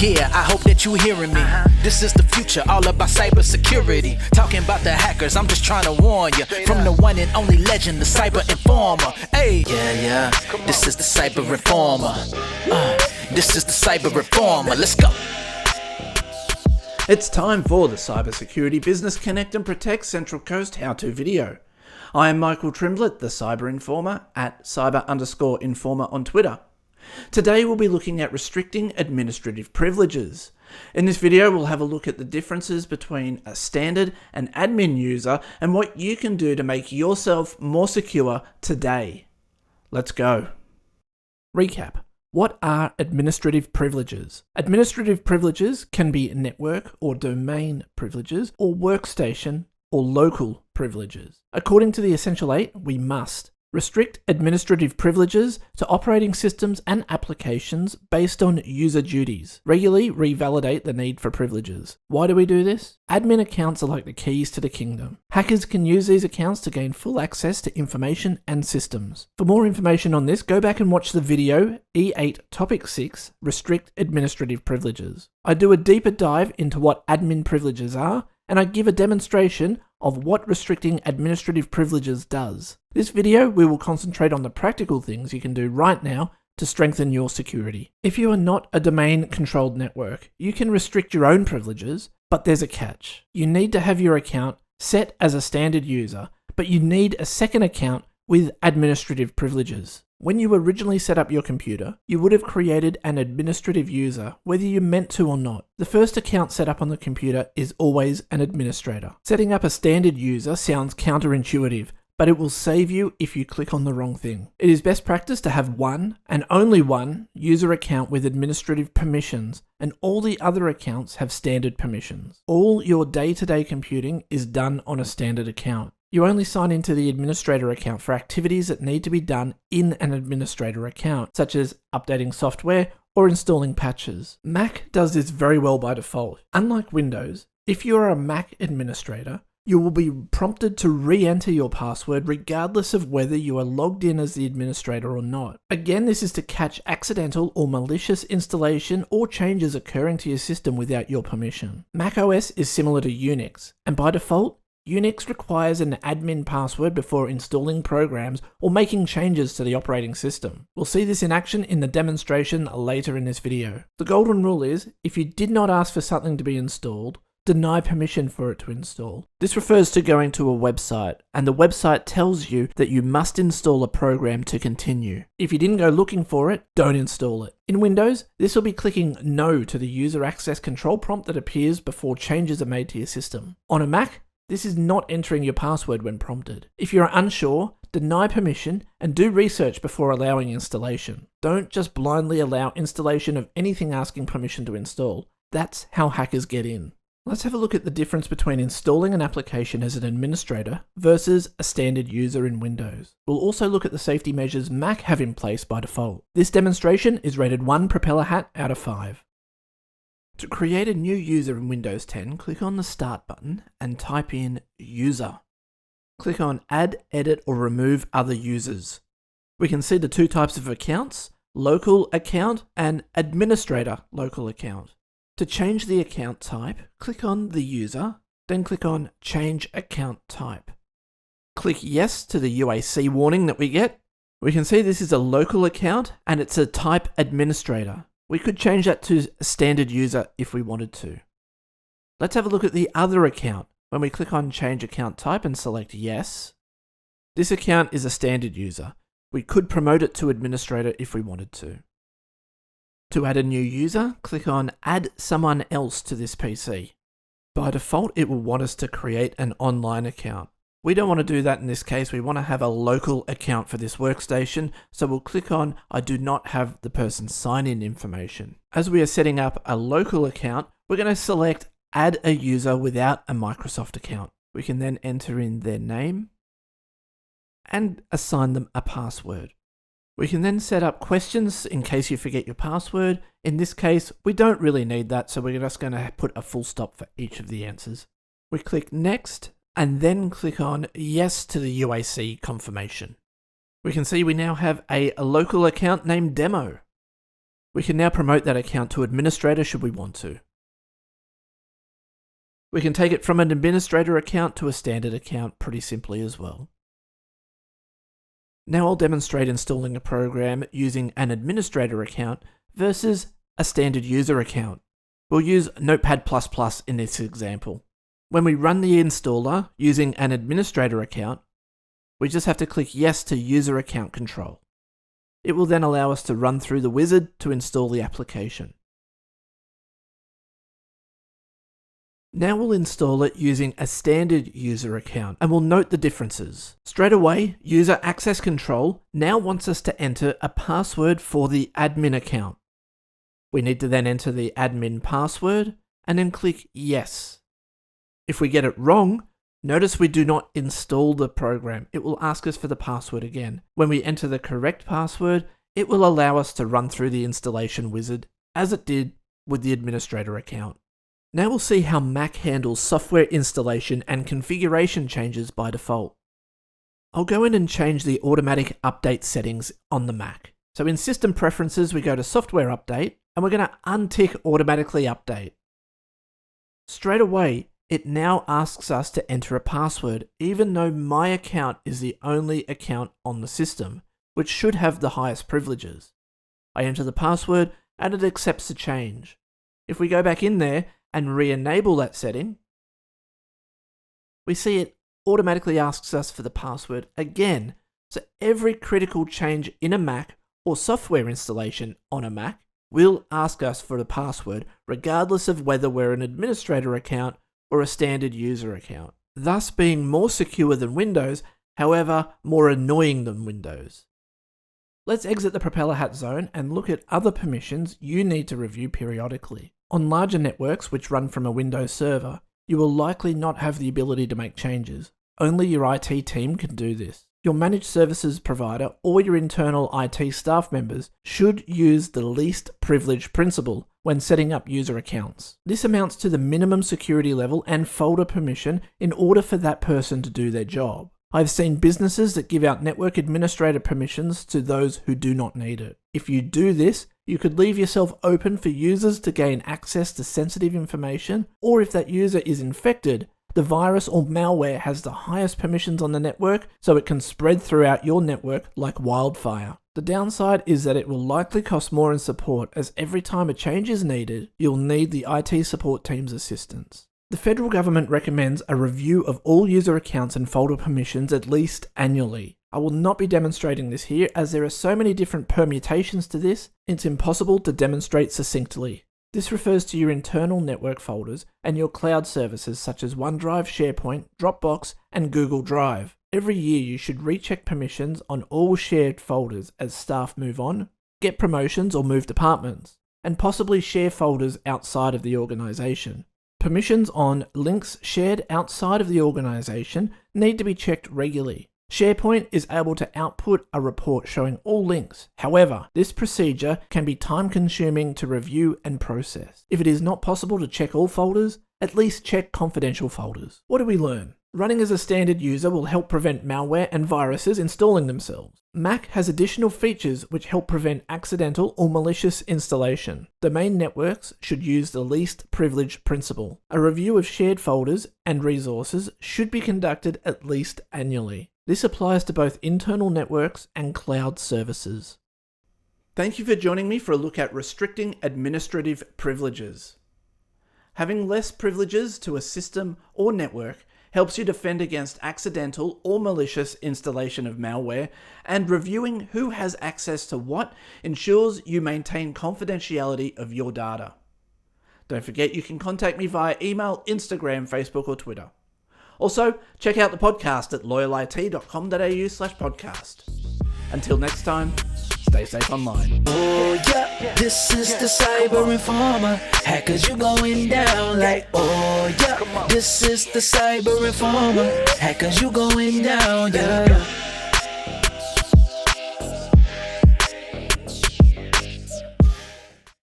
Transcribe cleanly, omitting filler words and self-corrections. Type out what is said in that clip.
Yeah, I hope that you hearing me. This is the future, all about cybersecurity. Talking about the hackers, I'm just trying to warn you. From the one and only legend, the cyber informer. Hey, yeah, this is the cyber reformer. This is the cyber reformer. Let's go. It's time for the Cybersecurity Business Connect and Protect Central Coast how-to video. I am Michael Trimblett, the Cyber Informer, at cyber_informer on Twitter. Today we'll be looking at restricting administrative privileges. In this video we'll have a look at the differences between a standard and admin user and what you can do to make yourself more secure today. Let's go. Recap. What are administrative privileges? Administrative privileges can be network or domain privileges, or workstation or local privileges. According to the Essential 8, we must restrict administrative privileges to operating systems and applications based on user duties. Regularly revalidate the need for privileges. Why do we do this? Admin accounts are like the keys to the kingdom. Hackers can use these accounts to gain full access to information and systems. For more information on this, go back and watch the video E8 Topic 6, Restrict Administrative Privileges. I do a deeper dive into what admin privileges are, and I give a demonstration of what restricting administrative privileges does. This video, we will concentrate on the practical things you can do right now to strengthen your security. If you are not a domain-controlled network, you can restrict your own privileges, but there's a catch. You need to have your account set as a standard user, but you need a second account with administrative privileges. When you originally set up your computer, you would have created an administrative user, whether you meant to or not. The first account set up on the computer is always an administrator. Setting up a standard user sounds counterintuitive, but it will save you if you click on the wrong thing. It is best practice to have one, and only one, user account with administrative permissions, and all the other accounts have standard permissions. All your day-to-day computing is done on a standard account. You only sign into the administrator account for activities that need to be done in an administrator account, such as updating software or installing patches. Mac does this very well by default. Unlike Windows, if you are a Mac administrator, you will be prompted to re-enter your password regardless of whether you are logged in as the administrator or not. Again, this is to catch accidental or malicious installation or changes occurring to your system without your permission. Mac OS is similar to Unix, and by default, Unix requires an admin password before installing programs or making changes to the operating system. We'll see this in action in the demonstration later in this video. The golden rule is, if you did not ask for something to be installed, deny permission for it to install. This refers to going to a website, and the website tells you that you must install a program to continue. If you didn't go looking for it, don't install it. In Windows, this will be clicking No to the user access control prompt that appears before changes are made to your system. On a Mac, this is not entering your password when prompted. If you're unsure, deny permission and do research before allowing installation. Don't just blindly allow installation of anything asking permission to install. That's how hackers get in. Let's have a look at the difference between installing an application as an administrator versus a standard user in Windows. We'll also look at the safety measures Mac have in place by default. This demonstration is rated 1 propeller hat out of 5. To create a new user in Windows 10, click on the Start button and type in User. Click on Add, Edit or Remove Other Users. We can see the two types of accounts, Local Account and Administrator Local Account. To change the account type, click on the user, then click on Change Account Type. Click Yes to the UAC warning that we get. We can see this is a local account and it's a type administrator. We could change that to a standard user if we wanted to. Let's have a look at the other account. When we click on Change Account Type and select Yes, this account is a standard user. We could promote it to administrator if we wanted to. To add a new user, click on Add Someone Else to this PC. By default, it will want us to create an online account. We don't want to do that in this case. We want to have a local account for this workstation, so we'll click on I do not have the person's sign-in information. As we are setting up a local account, we're going to select Add a user without a Microsoft account. We can then enter in their name and assign them a password. We can then set up questions in case you forget your password. In this case, we don't really need that, so we're just going to put a full stop for each of the answers. We click Next, and then click on Yes to the UAC confirmation. We can see we now have a local account named Demo. We can now promote that account to administrator should we want to. We can take it from an administrator account to a standard account pretty simply as well. Now I'll demonstrate installing a program using an administrator account versus a standard user account. We'll use Notepad++ in this example. When we run the installer using an administrator account, we just have to click Yes to user account control. It will then allow us to run through the wizard to install the application. Now we'll install it using a standard user account and we'll note the differences. Straight away, user access control now wants us to enter a password for the admin account. We need to then enter the admin password and then click Yes. If we get it wrong, notice we do not install the program. It will ask us for the password again. When we enter the correct password, it will allow us to run through the installation wizard as it did with the administrator account. Now we'll see how Mac handles software installation and configuration changes by default. I'll go in and change the automatic update settings on the Mac. So in System Preferences, we go to Software Update, and we're going to untick Automatically Update. Straight away, it now asks us to enter a password, even though my account is the only account on the system, which should have the highest privileges. I enter the password, and it accepts the change. If we go back in there and re-enable that setting, we see it automatically asks us for the password again. So every critical change in a Mac or software installation on a Mac will ask us for the password, regardless of whether we're an administrator account or a standard user account, thus being more secure than Windows, however, more annoying than Windows. Let's exit the Propeller Hat zone and look at other permissions you need to review periodically. On larger networks which run from a Windows server, you will likely not have the ability to make changes. Only your IT team can do this. Your managed services provider or your internal IT staff members should use the least privilege principle when setting up user accounts. This amounts to the minimum security level and folder permission in order for that person to do their job. I've seen businesses that give out network administrator permissions to those who do not need it. If you do this, you could leave yourself open for users to gain access to sensitive information, or if that user is infected, the virus or malware has the highest permissions on the network, so it can spread throughout your network like wildfire. The downside is that it will likely cost more in support, as every time a change is needed, you'll need the IT support team's assistance. The federal government recommends a review of all user accounts and folder permissions at least annually. I will not be demonstrating this here, as there are so many different permutations to this, it's impossible to demonstrate succinctly. This refers to your internal network folders and your cloud services such as OneDrive, SharePoint, Dropbox, and Google Drive. Every year you should recheck permissions on all shared folders as staff move on, get promotions or move departments, and possibly share folders outside of the organization. Permissions on links shared outside of the organization need to be checked regularly. SharePoint is able to output a report showing all links. However, this procedure can be time-consuming to review and process. If it is not possible to check all folders, at least check confidential folders. What do we learn? Running as a standard user will help prevent malware and viruses installing themselves. Mac has additional features which help prevent accidental or malicious installation. Domain networks should use the least privilege principle. A review of shared folders and resources should be conducted at least annually. This applies to both internal networks and cloud services. Thank you for joining me for a look at restricting administrative privileges. Having less privileges to a system or network helps you defend against accidental or malicious installation of malware, and reviewing who has access to what ensures you maintain confidentiality of your data. Don't forget you can contact me via email, Instagram, Facebook, or Twitter. Also, check out the podcast at loyalit.com.au/podcast. Until next time, stay safe online. Oh yeah, this is the Cyber Informer. Hackers, you going down like, oh yeah, this is the Cyber Informer. Hackers, you going down, yeah.